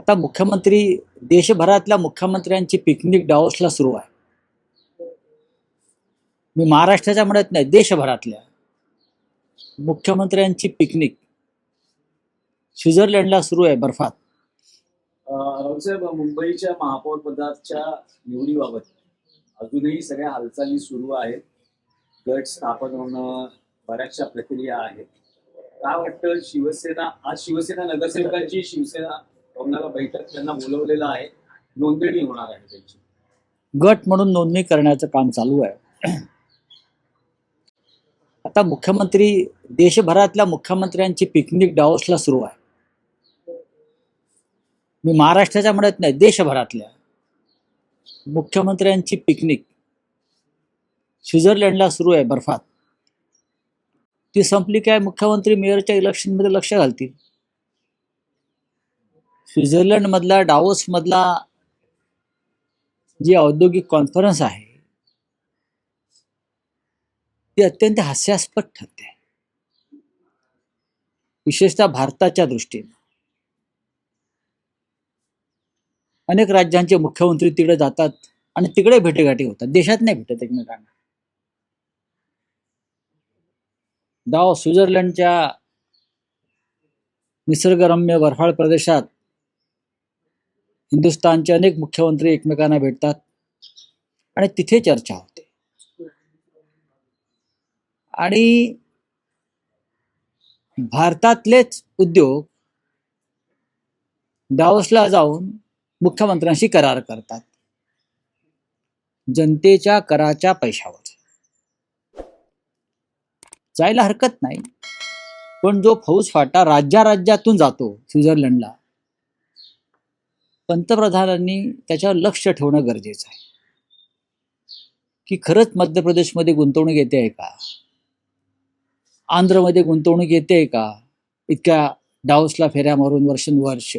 आता मुख्यमंत्री देशभरातल्या मुख्यमंत्र्यांची पिकनिक डावोसला सुरू आहे. मी महाराष्ट्राच्या म्हणत नाही, देशभरातल्या मुख्यमंत्र्यांची पिकनिक स्वित्झर्लंडला सुरू आहे बर्फात. रावसाहेब, मुंबईच्या महापौर पदाच्या निवडीबाबत अजूनही सगळ्या हालचाली सुरू आहेत. गट स्थापन होणं, बऱ्याचशा प्रक्रिया आहेत. काय वाटतं, आज शिवसेना नगरसेवकांची शिवसेना भवनाला बैठक त्यांना बोलवलेलं आहे, नोंदणी होणार आहे त्यांची. गट म्हणून नोंदणी करण्याचं काम चालू आहे. आता देशभरातल्या मुख्यमंत्र्यांची पिकनिक डावोसला सुरू आहे. मी महाराष्ट्राच्या म्हणत नाही, देशभरातल्या मुख्यमंत्र्यांची पिकनिक स्वित्झर्लंडला सुरू आहे बर्फात. ती संपली काय मुख्यमंत्री मेयरच्या इलेक्शनमध्ये लक्ष घालतील. स्वित्झर्लंड मधला, डावोस मधला जी औद्योगिक कॉन्फरन्स आहे ती अत्यंत हास्यास्पद ठरते, विशेषतः भारताच्या दृष्टीने. अनेक राज्यांचे मुख्यमंत्री तिकडे जातात आणि तिकडे भेटेगाठी होतात, देशात नाही भेटत एकमेकांना. स्वित्झर्लंडच्या निसर्गरम्य बर्फाळ प्रदेशात हिंदुस्थानचे अनेक मुख्यमंत्री एकमेकांना भेटतात आणि तिथे चर्चा होते. आणि भारतातलेच उद्योग डावोसला जाऊन मुख्यमंत्र्यांशी करार करतात, जनतेच्या कराच्या पैशावर. जायला हरकत नाही, पण जो फौजफाटा राज्यातून जातो स्वित्झर्लंडला, पंतप्रधानांनी त्याच्यावर लक्ष ठेवणं गरजेचं आहे की खरंच मध्य प्रदेशमध्ये गुंतवणूक येते आहे का, आंध्रमध्ये गुंतवणूक येते का, इतक्या डावोसला फेऱ्या मारून वर्षानुवर्ष.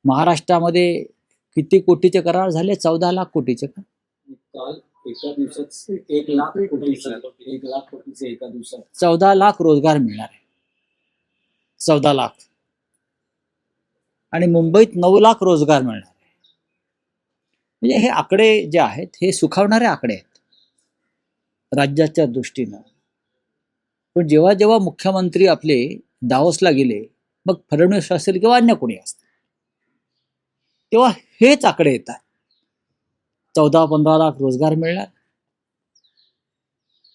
महाराष्ट्रामध्ये किती कोटीचे करार झाले? 14 लाख कोटीचे का? काल एका दिवसात 1 लाख कोटीचे एका दिवसात 14 लाख रोजगार मिळणार आहे. 14 लाख. आणि मुंबईत 9 लाख रोजगार मिळणार आहे. म्हणजे हे आकडे जे आहेत हे सुखावणारे आकडे आहेत राज्याच्या दृष्टीनं. पण जेव्हा जेव्हा मुख्यमंत्री आपले दावोसला गेले, मग फडणवीस असेल किंवा अन्य कोणी असतील, तेव्हा हेच आकडे येतात. 14-15 लाख रोजगार मिळणार,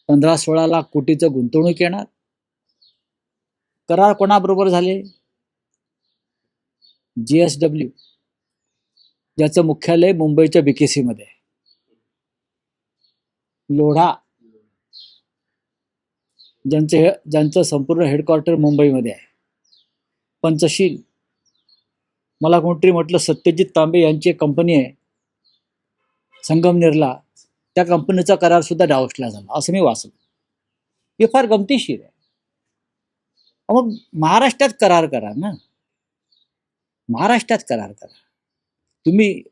15-16 लाख कोटीचं गुंतवणूक येणार. करार कोणाबरोबर झाले? GSW, ज्याचं मुख्यालय मुंबईच्या BKC मध्ये आहे. लोढा, ज्यांचं संपूर्ण हेडक्वार्टर मुंबईमध्ये आहे. पंचशील, मला कोणतरी म्हटलं सत्यजित तांबे यांची एक कंपनी आहे संगमनेरला, त्या कंपनीचा करार सुद्धा डावोसला झाला, असं मी वाचलं. हे फार गमतीशीर आहे. मग महाराष्ट्रात करार करा ना, महाराष्ट्रात करार करा. तुम्ही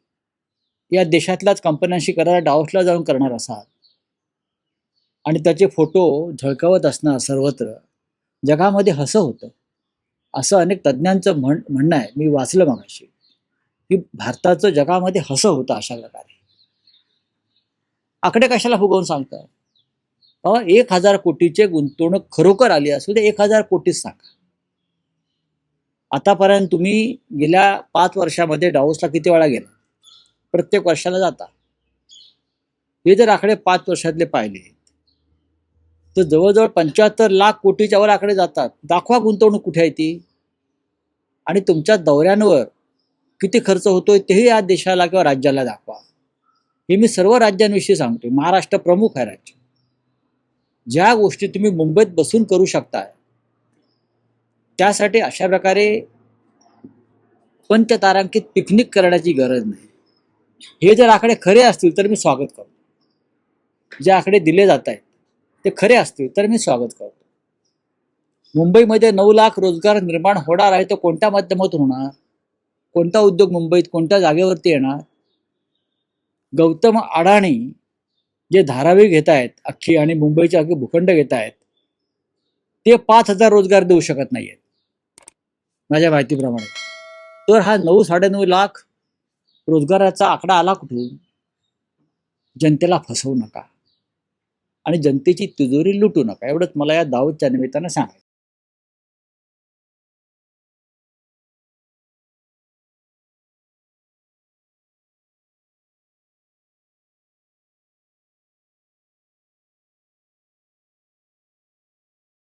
या देशातल्याच कंपन्यांशी करार डावोसला जाऊन करणार असाल आणि त्याचे फोटो झळकावत असणार सर्वत्र, जगामध्ये हसं होतं, असं अनेक तज्ज्ञांचं म्हणणं आहे. मी वाचलं मगाशी की भारताचं जगामध्ये हसं होतं अशा प्रकारे. आकडे कशाला फुगवून सांगतात? 1000 कोटीचे गुंतवणूक खरोखर आली असू दे, 1000 कोटीच सांगा. आतापर्यंत तुम्ही गेल्या 5 वर्षामध्ये डावोसला किती वेळा गेला? प्रत्येक वर्षाला जाता. हे जर आकडे 5 वर्षातले पाहिले तर जवळजवळ 75 लाख कोटीच्या वर आकडे जातात. दाखवा गुंतवणूक कुठे आहे ती, आणि तुमच्या दौऱ्यांवर किती खर्च होतोय तेही या देशाला किंवा राज्याला दाखवा. हे मी सर्व राज्यांविषयी सांगतोय, महाराष्ट्र प्रमुख आहे राज्य. ज्या गोष्टी तुम्ही मुंबईत बसून करू शकताय त्यासाठी अशा प्रकारे पंचतारांकित पिकनिक करण्याची गरज नाही. हे जर आकडे खरे असतील तर मी स्वागत करतो. जे आकडे दिले जात आहेत ते खरे असतील तर मी स्वागत करतो. मुंबईमध्ये 9 लाख रोजगार निर्माण होणार आहे, तो कोणत्या माध्यमातून होणार? कोणता उद्योग मुंबईत कोणत्या जागेवरती येणार? गौतम अडाणी जे धारावी घेत आहेत अख्खी आणि मुंबईचे अख्खे भूखंड घेत आहेत, ते 5000 रोजगार देऊ शकत नाहीयेत माझ्या माहितीप्रमाणे. तर हा 9-9.5 लाख रोजगाराचा आकडा आला कुठून? जनतेला फसवू नका आणि जनतेची तिजोरी लुटू नका, एवढंच मला या दावतच्या निमित्तानं सांगायचं.